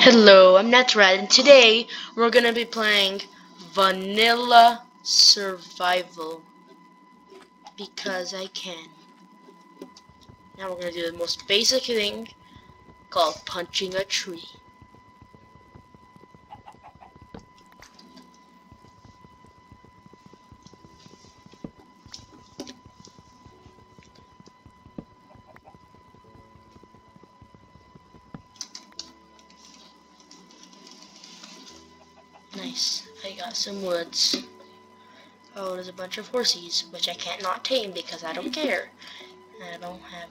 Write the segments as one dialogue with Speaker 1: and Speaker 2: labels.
Speaker 1: Hello, I'm Natural, and today we're gonna be playing Vanilla Survival because I can. Now we're gonna do the most basic thing called punching a tree. Nice. I got some woods. Oh, there's a bunch of horses, which I can't not tame because I don't care. I don't have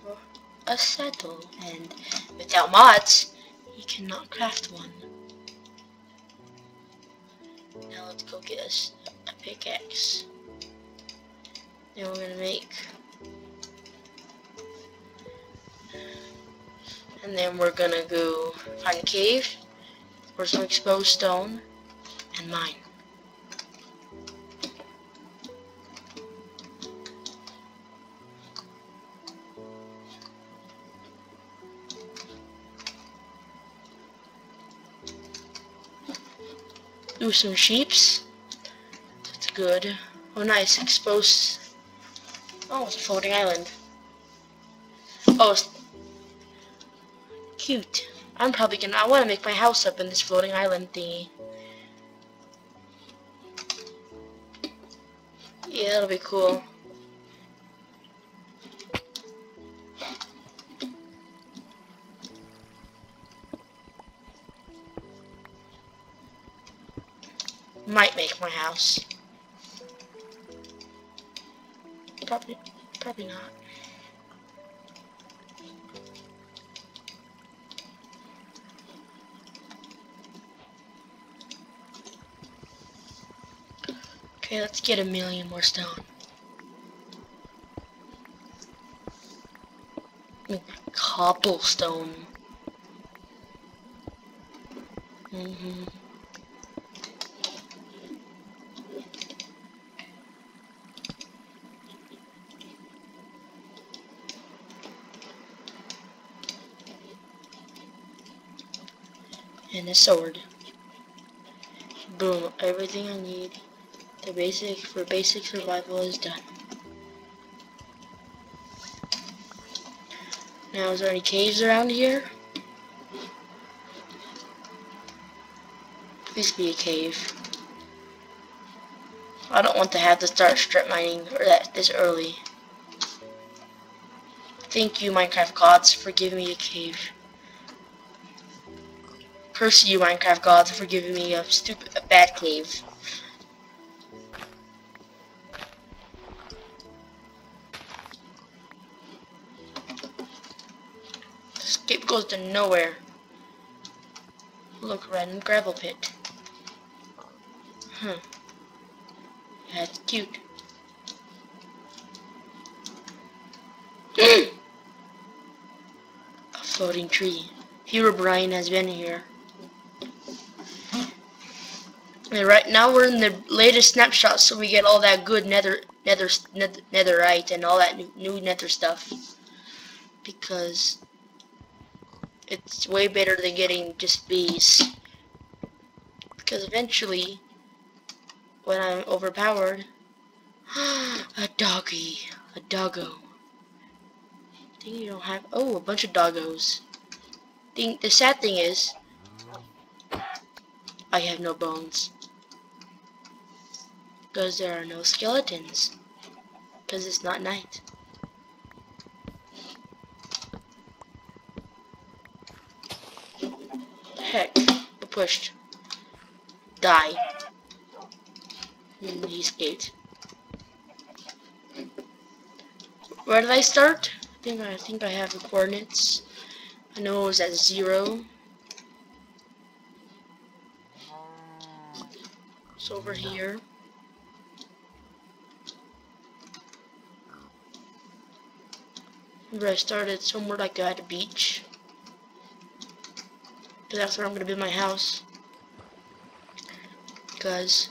Speaker 1: a saddle, and without mods, you cannot craft one. Now let's go get us a pickaxe. Then we're gonna make, and then we're gonna go find a cave or some exposed stone and mine. Do some sheeps. That's good. Oh, nice. Exposed. Oh, it's a floating island. Oh, it's cute. I want to make my house up in this floating island thingy. Yeah, that'll be cool. Might make my house. Probably not. Okay, let's get 1,000,000 more stone. Cobblestone. And a sword. Boom, everything I need for basic survival is done. Now, is there any caves around here? Please be a cave. I don't want to have to start strip mining this early. Thank you, Minecraft gods, for giving me a cave. Curse you, Minecraft gods, for giving me a bad cave. This cave goes to nowhere. Look, random gravel pit. Huh. That's cute. A floating tree. Herobrine has been here. And right now we're in the latest snapshot, so we get all that good netherite and all that new nether stuff. Because it's way better than getting just bees. Because eventually, when I'm overpowered, a doggo. I think you don't have, a bunch of doggos. The sad thing is, I have no bones. Because there are no skeletons. Because it's not night. Heck, we're pushed. Die. He escaped. Where did I start? I think I have the coordinates. I know it was at 0. It's over here. Remember, I started somewhere like at a beach. Because that's where I'm gonna build my house. Because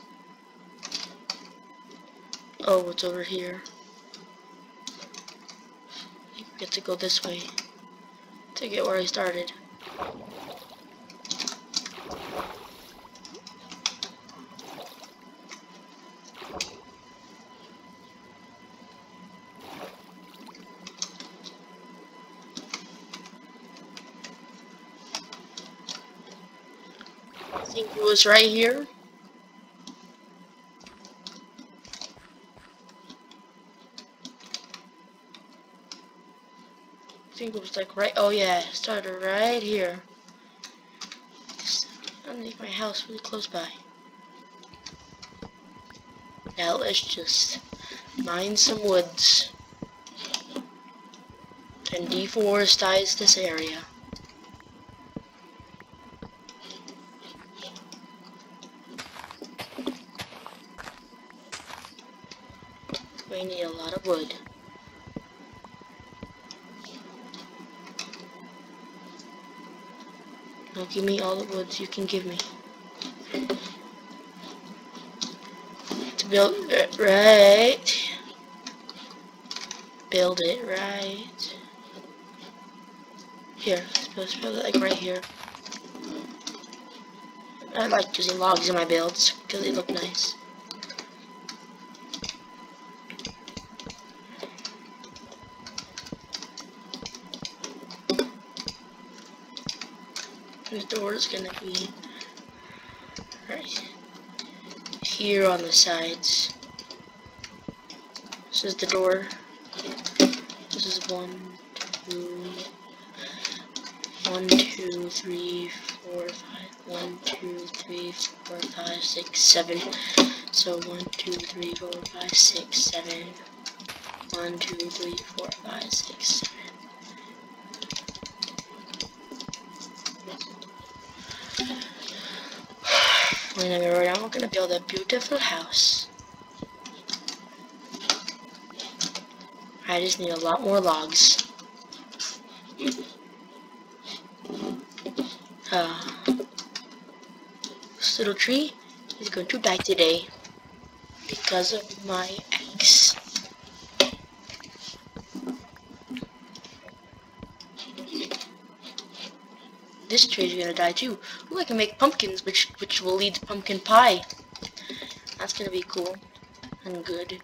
Speaker 1: it's over here. You get to go this way to get where I started. think it was right here. I think it was like right, oh yeah, it started right here. Just underneath my house, really close by. Now let's just mine some woods and deforestize this area. We need a lot of wood. Now give me all the woods you can give me. To build it right. Build it right. Here, let's build it like right here. I like using logs in my builds because they look nice. The door is gonna be right here on the sides. This is the door. This is 1, 2, 1, 2, 3, 4, 5. 1, 2, 3, 4, 5, 6, 7. So 1, 2, 3, 4, 5, 6, 7. 1, 2, 3, 4, 5, 6, 7. Anyway, right now we're gonna build a beautiful house. I just need a lot more logs. This little tree is going to die today because of my ex. This tree is gonna die too. Ooh, I can make pumpkins, which will lead to pumpkin pie. That's gonna be cool and good.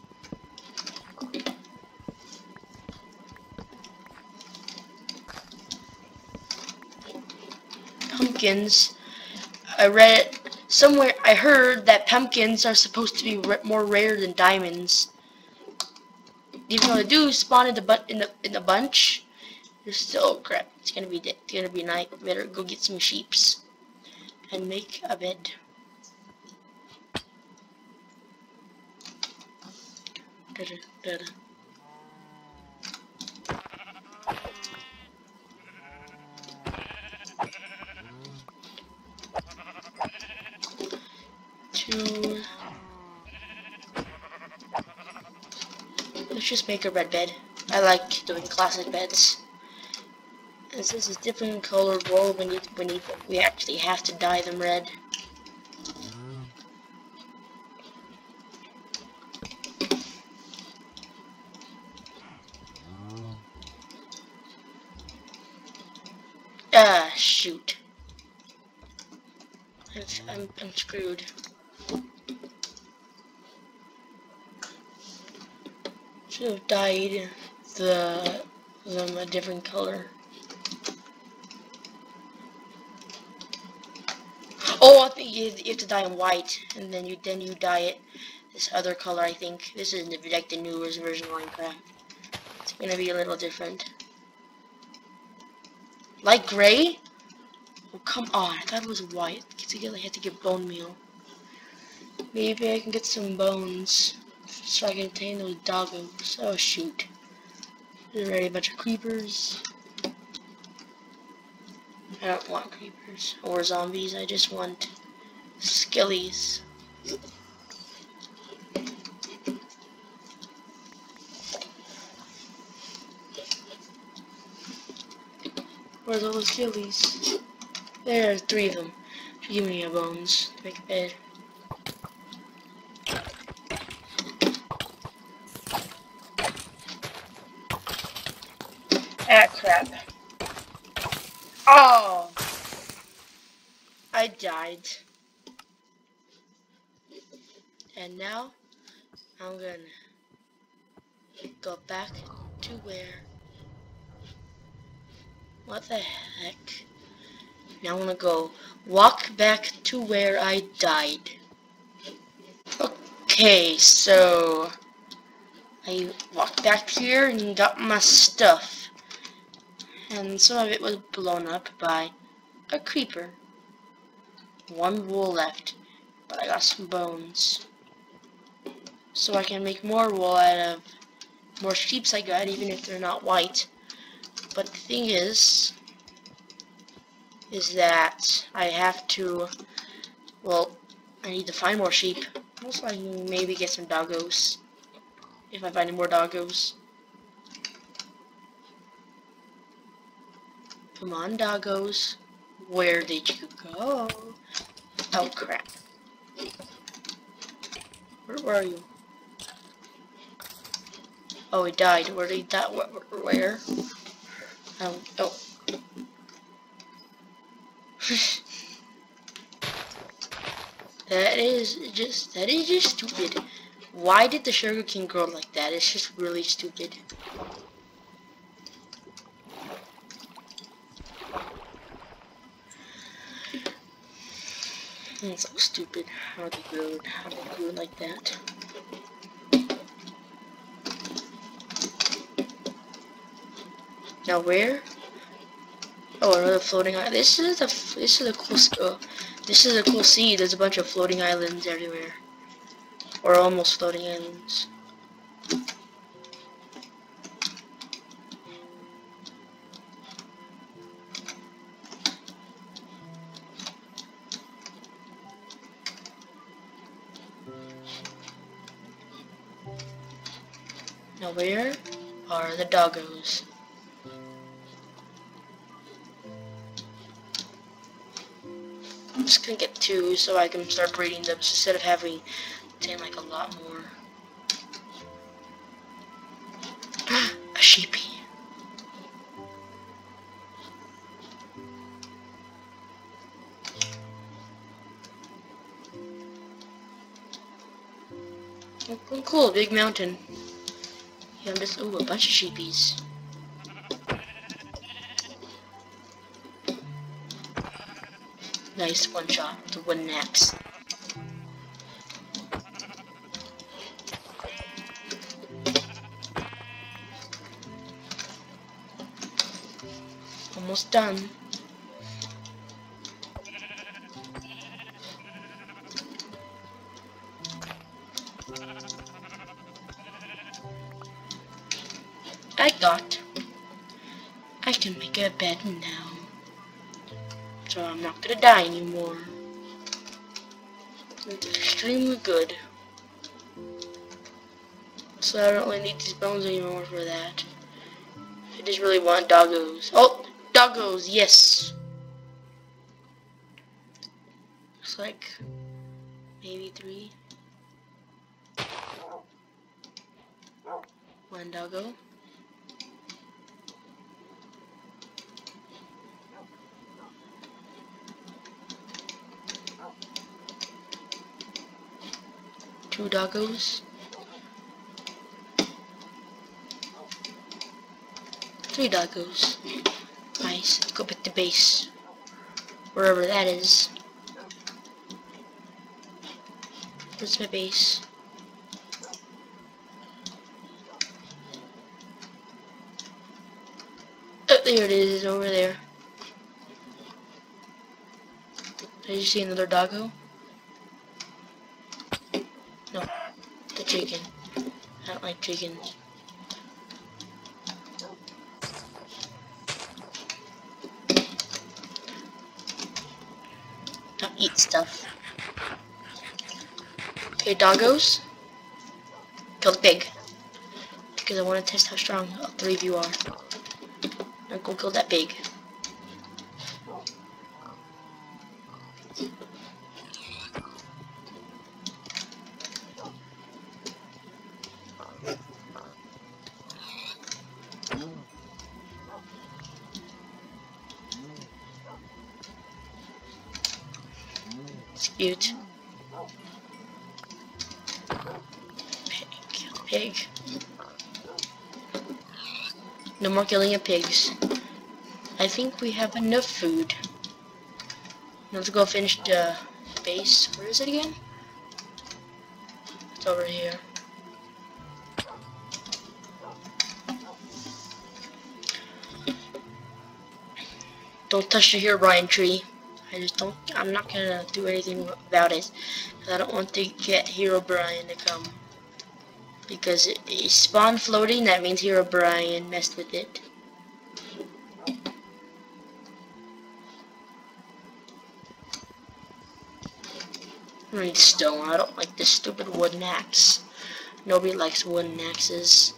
Speaker 1: Pumpkins. I read somewhere. I heard that pumpkins are supposed to be more rare than diamonds. Even though they do spawn in the bunch. There's still, oh crap, it's gonna be night. Better go get some sheeps and make a bed. Let's just make a red bed. I like doing classic beds. As this is different colored wool, we actually have to dye them red. Ah, shoot. I'm screwed. Should have dyed them a different color. Oh, I think you have to dye them white, and then you dye it this other color. I think this is like the newest version of Minecraft. It's gonna be a little different. Like gray? Oh come on! I thought it was white. I had to get bone meal. Maybe I can get some bones so I can tame those doggos. Oh shoot! There's already a bunch of creepers. I don't want creepers or zombies, I just want skillies. Where's all the skillies? There are 3 of them. Give me your bones to make a bed. Ah crap. Oh! I died. And now, I'm gonna go back to where... What the heck? Now I'm gonna go walk back to where I died. Okay, so I walked back here and got my stuff. And some of it was blown up by a creeper. One wool left, but I got some bones. So I can make more wool out of more sheeps I got, even if they're not white. But the thing is that I have to, well, I need to find more sheep. Also, I can maybe get some doggos, if I find any more doggos. Come on, doggos. Where did you go? Oh, crap. Where were you? Oh, he died. Where did he die? Where? Oh. That is just stupid. Why did the sugar cane grow like that? It's just really stupid. It's so stupid how they grew it like that. Now where? Oh, another floating island. This is a cool sea. There's a bunch of floating islands everywhere, or almost floating islands. Now where are the doggos? I'm just gonna get 2 so I can start breeding them instead of having like a lot more. A sheepy. Oh, cool, big mountain. Yeah, I'm just, ooh, a bunch of sheepies. Nice one shot with the wooden axe. Almost done. I can make a bed now. So I'm not gonna die anymore. It's extremely good. So I don't really need these bones anymore for that. I just really want doggos. Oh, doggos, yes! Looks like maybe 3. 1 doggo. Two doggos. 3 doggos. Nice. Go back to base. Wherever that is. Where's my base? Oh, there it is, over there. Did you see another doggo? No, the chicken. I don't like chickens. Don't eat stuff. Okay, doggos. Kill the pig. Because I want to test how strong all 3 of you are. Now go kill that pig. Dispute. Pig. No more killing of pigs. I think we have enough food. Let's go finish the base. Where is it again? It's over here. Don't touch the Herobrine tree. I'm not gonna do anything about it. I don't want to get Herobrine to come. Because it spawned floating, that means Herobrine messed with it. I need stone. I don't like this stupid wooden axe. Nobody likes wooden axes.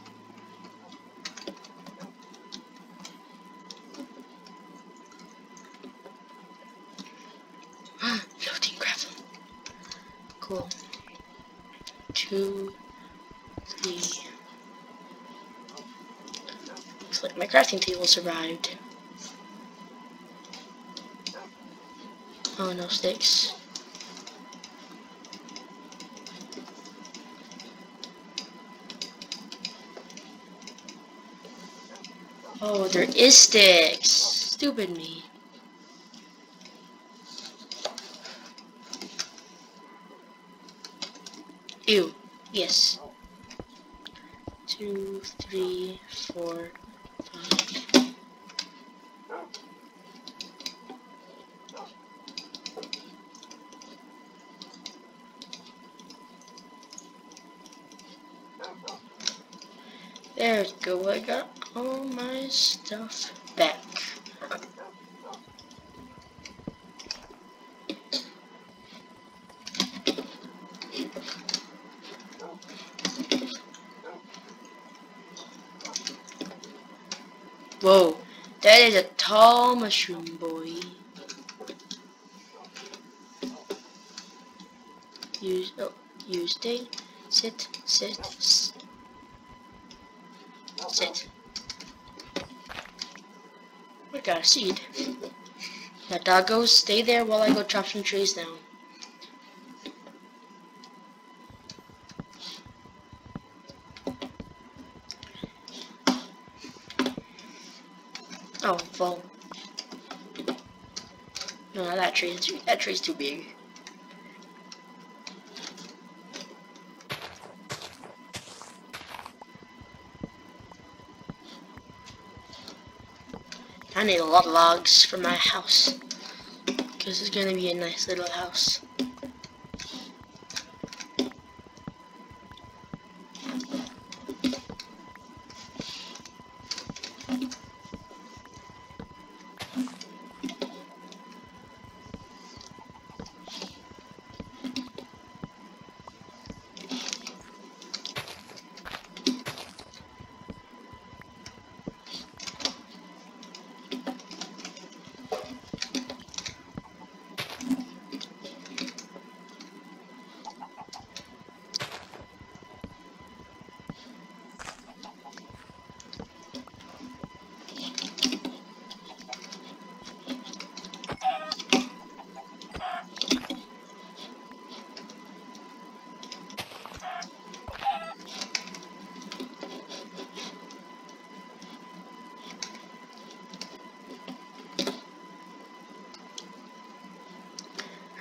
Speaker 1: Floating gravel. Cool. 2, 3. Looks like my crafting table survived. Oh, no sticks. Oh, there is sticks. Stupid me. Ew. Yes. 2, 3, 4, 5. There we go. I got all my stuff back. Whoa, that is a tall mushroom, boy. Stay, sit. I got a seed. Now, doggos, stay there while I go chop some trees down. Oh, fall. No, not that tree. That tree's too big. I need a lot of logs for my house, because it's gonna be a nice little house.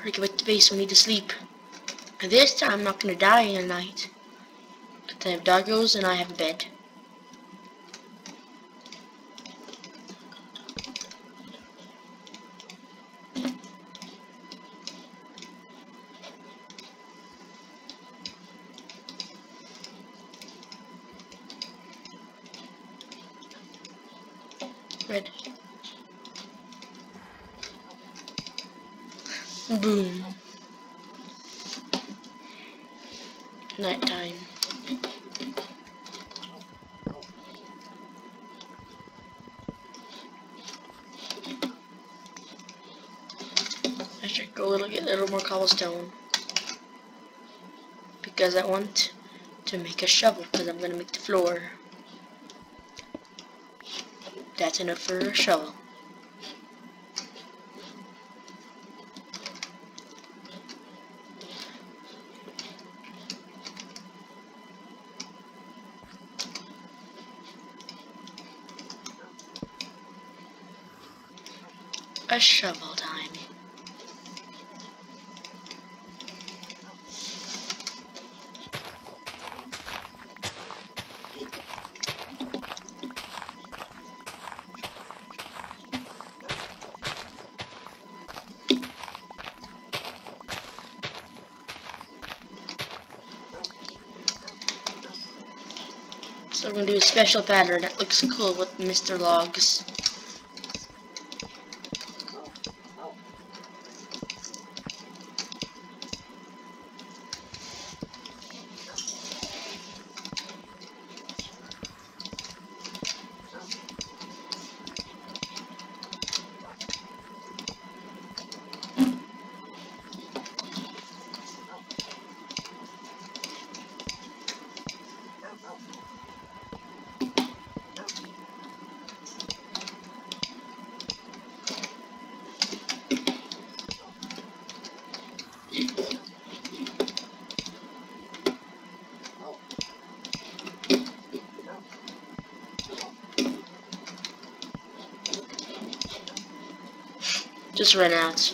Speaker 1: Hurry, get back to base, we need to sleep. And this time I'm not gonna die in a night. Because I have doggos and I have a bed. Red. Boom. Nighttime. I should go get a little more cobblestone. Because I want to make a shovel, because I'm going to make the floor. That's enough for a shovel. A shovel time. So we're gonna do a special pattern that looks cool with Mr. Logs. Just ran out.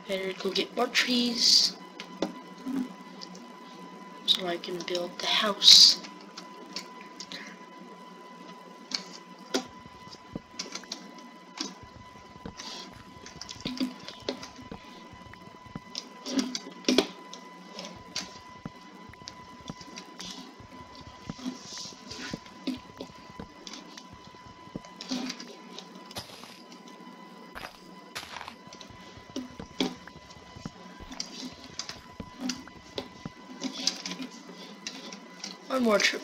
Speaker 1: Better go get more trees so I can build the house.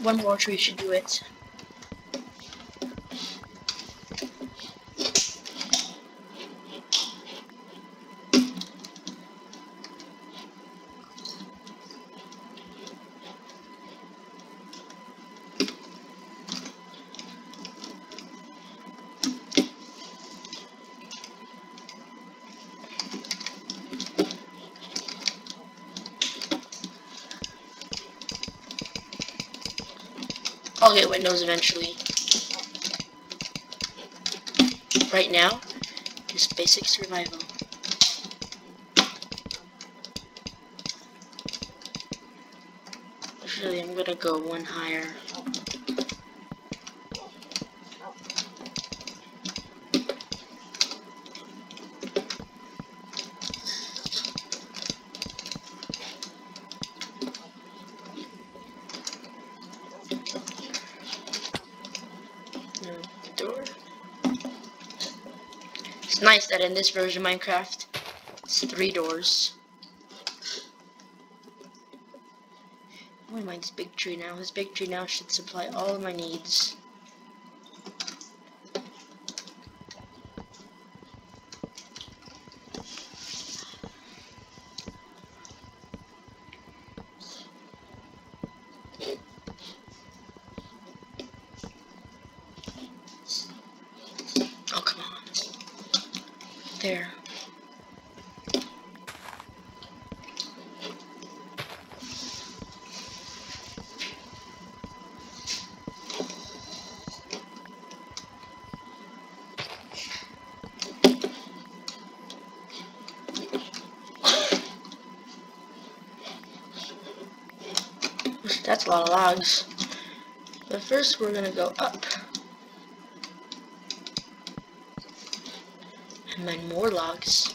Speaker 1: One more tree should do it. I'll get windows eventually. Right now, just basic survival. Actually, I'm gonna go one higher. Door. It's nice that in this version of Minecraft, it's 3 doors. I don't mind this big tree now. This big tree now should supply all of my needs. Oh, come on. There. That's a lot of logs. But first we're gonna go up. And mine more logs.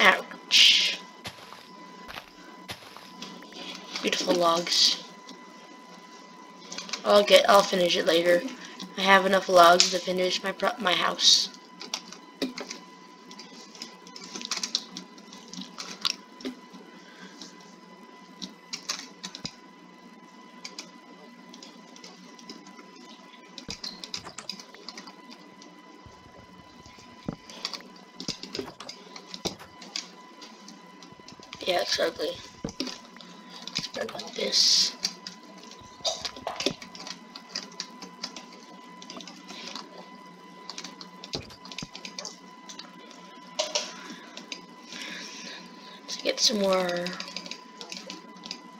Speaker 1: Ouch. Beautiful logs. I'll finish it later. I have enough logs to finish my house. Yeah, exactly. Start like this. Let's get some more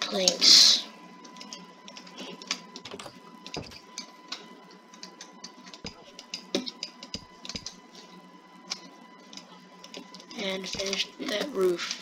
Speaker 1: planks. that roof.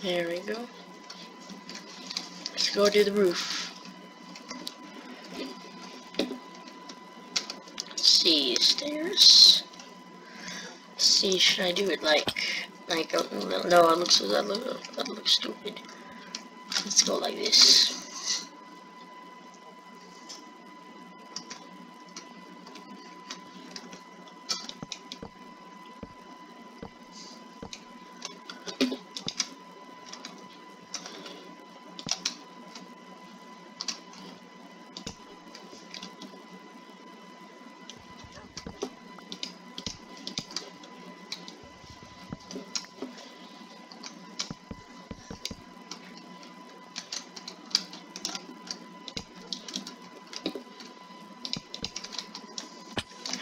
Speaker 1: There we go. Let's go to the roof. Let's see, stairs. Let's see, should I do it like no, that looks stupid. Let's go like this.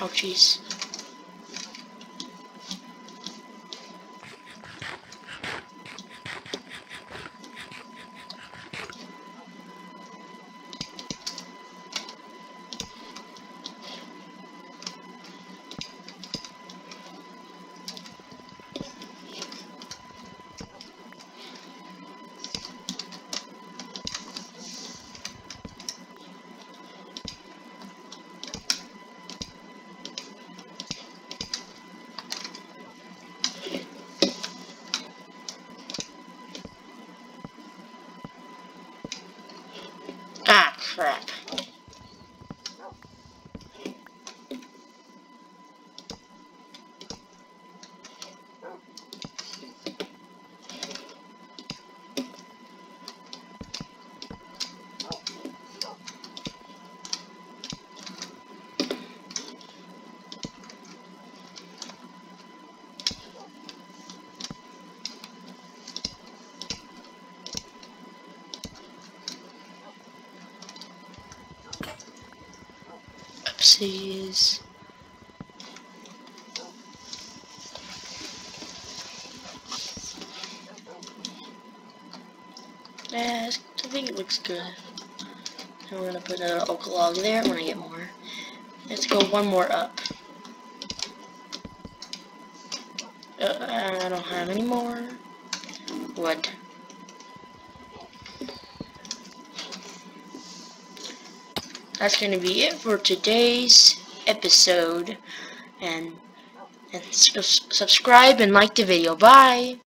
Speaker 1: Oh jeez. Ah, crap. Oopsies. Yeah, I think it looks good. And we're gonna put an oak log there when I get more. Let's go one more up. I don't have any more wood. That's gonna be it for today's episode. And subscribe and like the video. Bye!